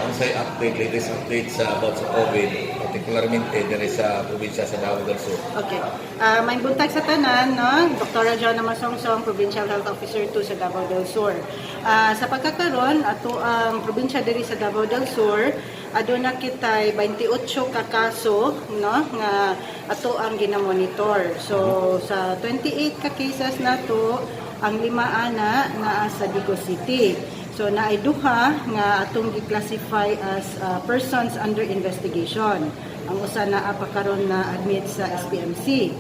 unsay latest update about sa COVID, particularmente diri sa probinsya sa Davao del Sur. Okay. May buntag sa tanan, no? Dr. Joanna Masongsong, Provincial Health Officer 2 sa Davao del Sur. Sa pagkakaroon, ato ang probinsya diri sa Davao del Sur, aduna kitay 28 ka kaso, no, nga ato ang ginamonitor. So sa 28 ka cases nato, ang 5 ana naa sa Digos City. So naay duha nga atong gi-classify as persons under investigation. Ang usa naa pa karon na admit sa SPMC.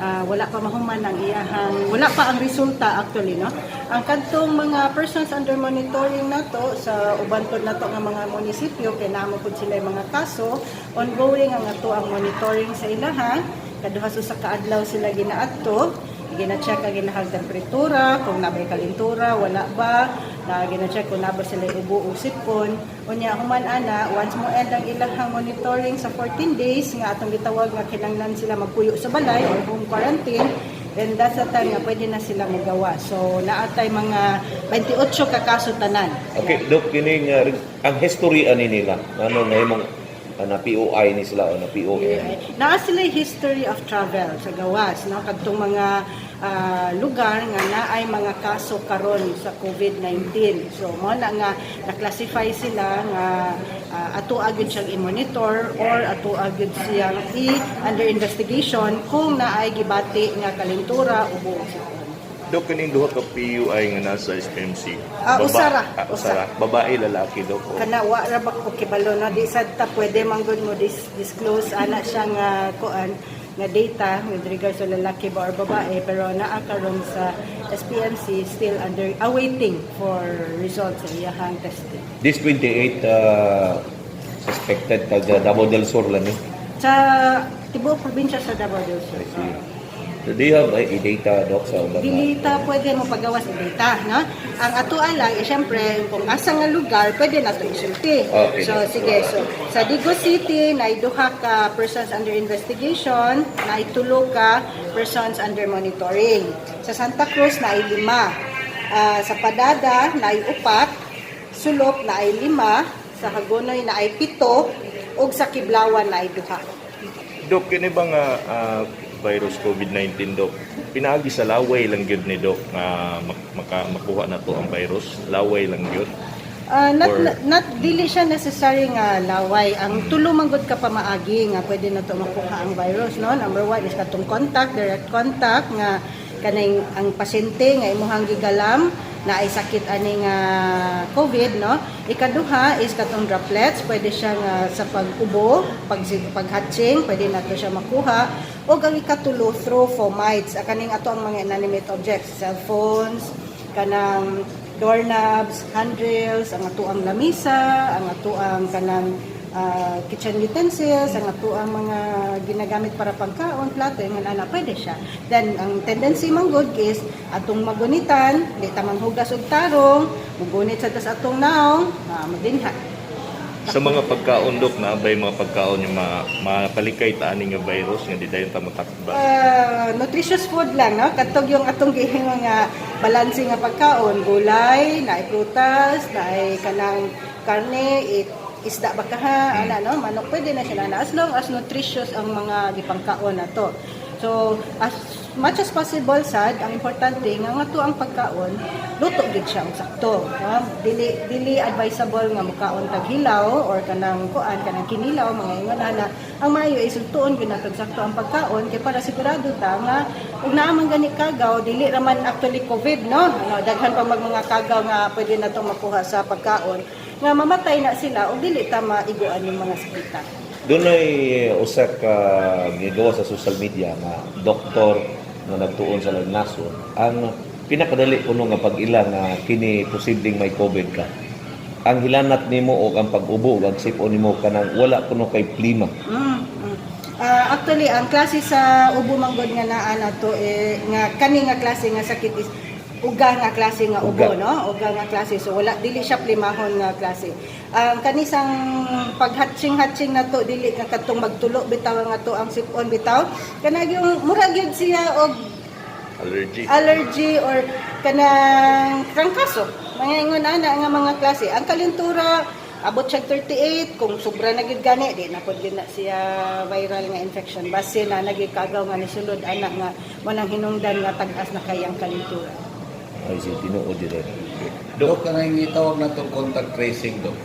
Wala pa mahuman ang iyahang, wala pa ang resulta actually, no. Ang kantong mga persons under monitoring nato sa uban pod nato nga mga munisipyo kay namo pod sila mga kaso, ongoing ang ato ang monitoring sa ilaha. Kaduha sa kaadlaw sila ginaadto, gina-check ang ilahang temperatura, kung nabay kalintura, wala ba, na gina-check kung naba sila ubo o sipon. Unya human ana, once mo end ang ilahang monitoring sa 14 days, nga atong gitawag nga kinahanglan sila magpuyo sa balay or home quarantine, then that's the time nga pwede na sila magawa. So naatay mga 28 ka kaso tanan. Okay, Dok, kining ang history ani nila. Ano nga imong na POI ni sila o na PON? Naa sila history of travel sa gawas, no? Kadtong mga lugar nga naay mga kaso karon sa COVID-19. So mo na nga na-classify sila nga ato agad siyang i-monitor or ato agad siyang under investigation kung naay gibati nga kalintura o buong sipon. Dok, kaning duha ka PUI nga nasa SPMC. Usara. Usara. Babae, lalaki, Dok. Kana wa ra ba ko kibalo na di sad ta pwede man gud mo disclose ana siya nga kuan nga data with regards sa lalaki ba or babae, pero naa karon sa SPMC still under awaiting for results sa iyahang testing. This 28 suspected taga Davao del Sur lang eh. Sa tibuok probinsya sa Davao del Sur. So do you have data, Doc, sa ubang Dilita pwede mo pagawas ng data, no? Ang ato lang, syempre, kung asa nga lugar, pwede na ito isulti. Okay. So, sige. So, sa Digos City, naiduha ka persons under investigation, naitulo ka persons under monitoring. Sa Santa Cruz, naay 5. Sa Padada, naay 4. Sulok, naay 5. Sa Hagonoy, naay 7. Ug sa Kiblawan, naay 2. Dok, kini ba nga virus COVID-19, Dok? Pinaagi sa laway lang yun ni Dok nga makuha na to ang virus? Laway lang yun? Not dili siya necessary nga laway. Ang tulo manggod ka pa maagi nga pwede na to makuha ang virus, no? Number 1 is katong contact, direct contact nga kanang ang pasyente nga imuhang gigalam na ay sakit ani nga COVID, no? Ikaduha is katong droplets, pwede siya nga sa pag-ubo, pag-hatching, pwede na to siya makuha. O ang ikatulo through fomites, kaning ato ang mga inanimate objects, cellphones, kanang doorknobs, handrails, ang ato ang lamisa, ang ato ang kanang kitchen utensils, ang ato ang mga ginagamit para pagkaon, plato, yung ana, pwede siya. Then, ang tendency mang good is, atong magunitan, di tamang hugas og tarong, magunit sa tas atong naong, madinha. Sa mga pagkaon, Dok, na ba yung mga pagkaon yung mapalikay taan nga virus nga di dayon ta matakba? Nutritious food lang, no? Katog yung atong gihimo nga balanse nga pagkaon, gulay, naay prutas, naay kanang karne, isda bakaha, no? Manok pwede na sila na as long as nutritious ang mga gipangkaon nato. So as much as possible sad, ang importante nga ato ang pagkaon luto gid siya og sakto, no? Dili advisable nga mukaon tag hilaw or kanang kanang kinilaw, mga ingon na ang maayo is tuon gyud natog sakto ang pagkaon kay para sigurado ta nga ug naa man gani kagaw dili ra man actually COVID, no? Daghan pa mga kagaw nga pwede na to makuha sa pagkaon nga mamatay na sila o dili ta maiguan yung mga sakitan. Doon ay usa ka gigawa sa social media nga doktor na nagtuon sa nasod. Ang pinakadali kuno nga pag-ila nga kini posibleng may COVID ka. Ang hilanat nimo o ang pag-ubo ug sipon nimo kanang wala kuno kay plima. Actually, ang klase sa ubo manggod nga naa nato nga kani nga klase nga sakit is uga nga klase nga ubo, no? Uga nga klase. So wala dili siya plimahon nga klase. Kanisang paghatching-hatching na to dili nga katong magtulo bitaw nga to ang sipon bitaw. Kanag yung murag gyud siya og allergy or kanang trangkaso. Mga ingon ana nga mga klase. Ang kalintura abot siya 38 kung sobra na gid gani di na pod gid na siya viral nga infection base na nagikagaw nga nisulod anak nga manang hinungdan nga tag-as na kayang kalinturan. Ay, si tinuod din. Dok, kanang itawag na itong contact tracing, Dok.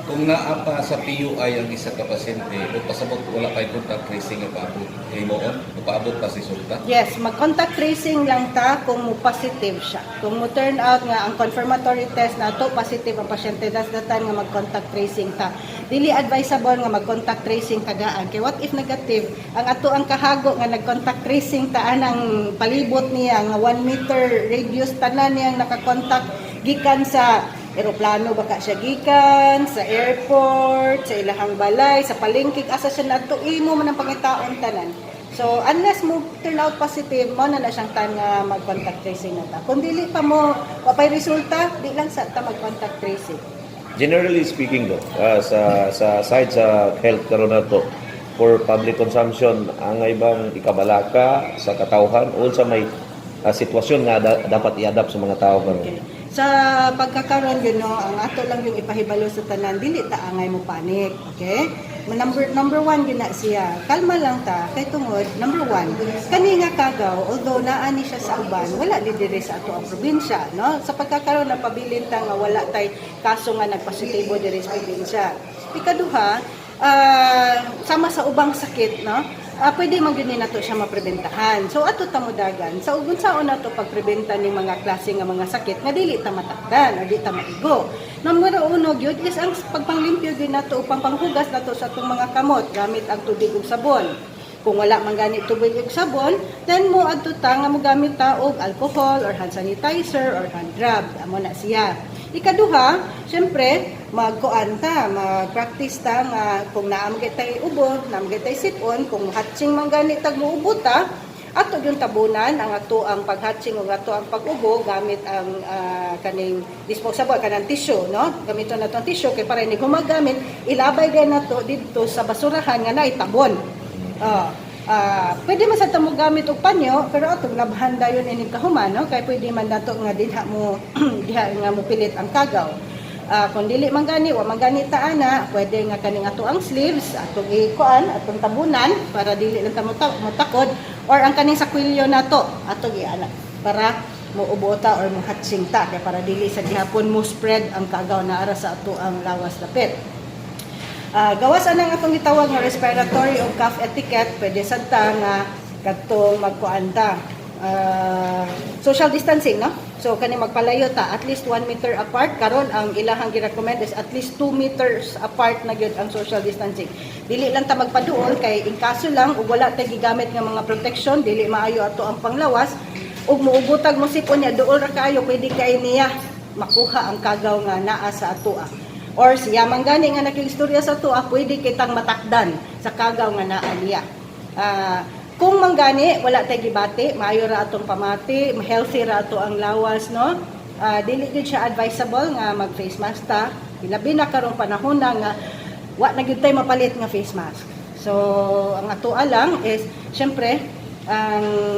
Kung naapa sa PUI ang isa ka pasyente, o pasabot wala kay contact tracing nga paabot, himoon, o paabot pa si sulta. Yes, mag-contact tracing lang ta kung mo positive siya. Kung mo turn out nga ang confirmatory test na to positive ang pasyente, that's the time nga mag-contact tracing ta. Dili advisable nga mag-contact tracing tagaan. Kay what if negative? Ang ato ang kahago nga nag-contact tracing ta anang palibot niya nga 1 meter radius tanan niyang nakakontak gikan sa eroplano baka siya gikan sa airport, sa ilahang balay, sa palengke asa siya nato imo man ang pangitaon tanan. So unless mo turn out positive, mo na siyang time nga mag-contact tracing na ta. Kung dili pa mo wapay resulta, di lang sa ta mag-contact tracing. Generally speaking, Dok, sa side sa health karon nato, for public consumption, ang ibang ikabalaka sa katawhan o sa may sitwasyon nga dapat i-adapt sa mga tao karon. Okay. Sa pagkakaroon yun, no, ang ato lang yung ipahibalo sa tanan, dili ta angay mo panic, okay? Number one yun na siya, kalma lang ta, kay tungod, number one, kani nga kagaw, although naani siya sa uban, wala di diri sa ato ang probinsya, no? Sa pagkakaroon na pabilin ta nga wala tay kaso nga nagpositibo diri sa probinsya. Ikaduha, sama sa ubang sakit, no? Pwede man gyud nato siya mapreventahan. So ato ta modagan sa unsaon nato pagprebenta ning mga klase nga mga sakit nga dili ta matakdan o di ta maigo. Number uno gyud is ang pagpanglimpyo gyud nato upang panghugas nato sa atong mga kamot gamit ang tubig ug sabon. Kung wala man gani tubig ug sabon, then mo adto ta nga mogamit ta og alcohol or hand sanitizer or hand rub. Amo na siya. Ikaduha, syempre, mag-practice ta nga kung naamgay tay ubo, naamgay tay sipon, kung hatching man gani tag muubo ta, ato yung tabunan ang ato ang paghatching o ato ang pag-ubo gamit ang kaning disposable kanang tissue, no? Gamiton nato ang tissue kay para ni gumagamit, ilabay gay nato dito sa basurahan nga naay tabon. Pwede man sa tamo gamit og panyo pero atong labhan dayon ining kahuman, no? Kay pwede man nato nga diha mo diha nga mo pilit ang kagaw. Kung dili man gani wa man gani ta ana, pwede nga kaning ato ang sleeves atong ikuan atong tabunan para dili lang ta motakod or ang kaning sakwilyo nato atong iana para muubota or muhatching ta kay para dili sa gihapon mo spread ang kagaw na ara sa ato ang lawas dapit. Gawas anang atong gitawag nga respiratory o cough etiquette, pwede sad ta nga kadtong magkuanta. Social distancing, no? So kani magpalayo ta at least 1 meter apart. Karon ang ilahang gi-recommend is at least 2 meters apart na gyud ang social distancing. Dili lang ta magpaduol kay in kaso lang ug wala ta gigamit nga mga protection, dili maayo ato ang panglawas ug muubutag mo sipon niya duol ra kaayo pwede kay niya makuha ang kagaw nga naa sa atoa. Or siya man gani nga nakigstorya sa atoa, pwede kitang matakdan sa kagaw nga naa niya. Kung manggani wala tay gibati, maayo ra atong pamati, healthy ra ato ang lawas, no? Dili gid siya advisable nga mag face mask ta. Labi na karong panahon nga wa na gyud tay mapalit nga face mask. So ang atoa lang is syempre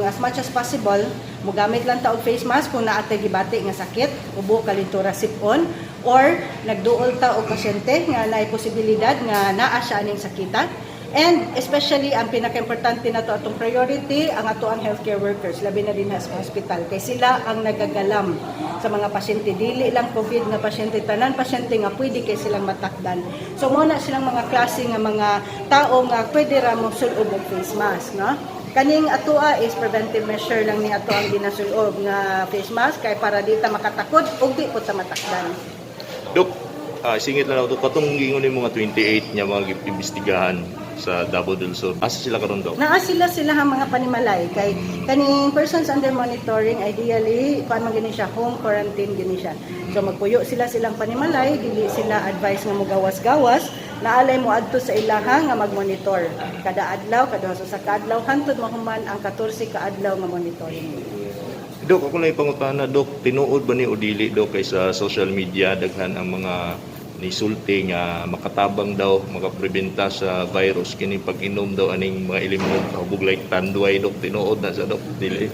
as much as possible mogamit lang ta og face mask kung naa tay gibati nga sakit, ubo, kalintura, sipon or nagduol ta og pasyente nga naay posibilidad nga naa siya aning sakita. And especially ang pinaka-importante na to atong priority ang ato ang healthcare workers labi na din sa hospital kay sila ang nagagalam sa mga pasyente, dili lang COVID nga pasyente, tanan pasyente nga pwede kay silang matakdan. So mo na silang mga klase nga mga tao nga pwede ra mo sulob og face mask, no? Kaning atoa is preventive measure lang ni ato ang ginasulob nga face mask kay para di ta makatakod ug di po ta matakdan. Dok, singit lang ako, katong gingon ni mga 28 niya mga imbestigahan sa Davao del Sur. Asa sila karon daw? Naa sila ang mga panimalay kay kaning persons under monitoring ideally kuan man gini siya home quarantine gini siya. So magpuyo silang panimalay, dili sila advice nga mogawas-gawas, naalay mo adto sa ilaha nga magmonitor. Kada adlaw, kada sa kadlaw hantod mahuman ang 14 ka adlaw nga monitoring. Dok, ako lang ipangutana, Dok, tinuod ba ni o dili, Dok, kay sa social media, daghan ang mga nisulti nga makatabang daw, makapreventa sa virus, kini pag-inom daw aning mga elemento, hubog like tanduay, Dok, tinuod na sa Dok, dili?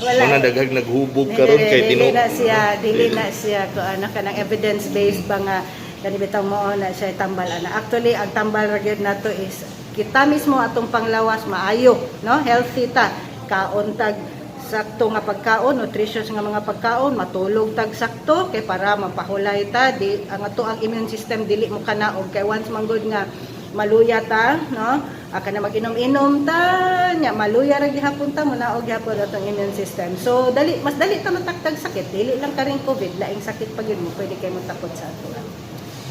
Mga daghang naghubog karon kay tinuod. Dili na siya ko ana kanang evidence-based ba nga Kani bitang mo na siya tambal ana. Actually ang tambal ra gyud nato is kita mismo atong panglawas maayo, no? Healthy ta. Kaon tag sakto nga pagkaon, nutritious nga mga pagkaon, matulog tag sakto kay para mapahulay ta di ang ato ang immune system dili mo kanaog kay once manggod nga maluya ta, no? Aka na mag-inom-inom ta, nya maluya ra gihapon ta, munaog gihapon atong immune system. So mas dali ta matakdag sakit, dili lang karing COVID, laing sakit pa gyud mo pwede kay matakot sa ato.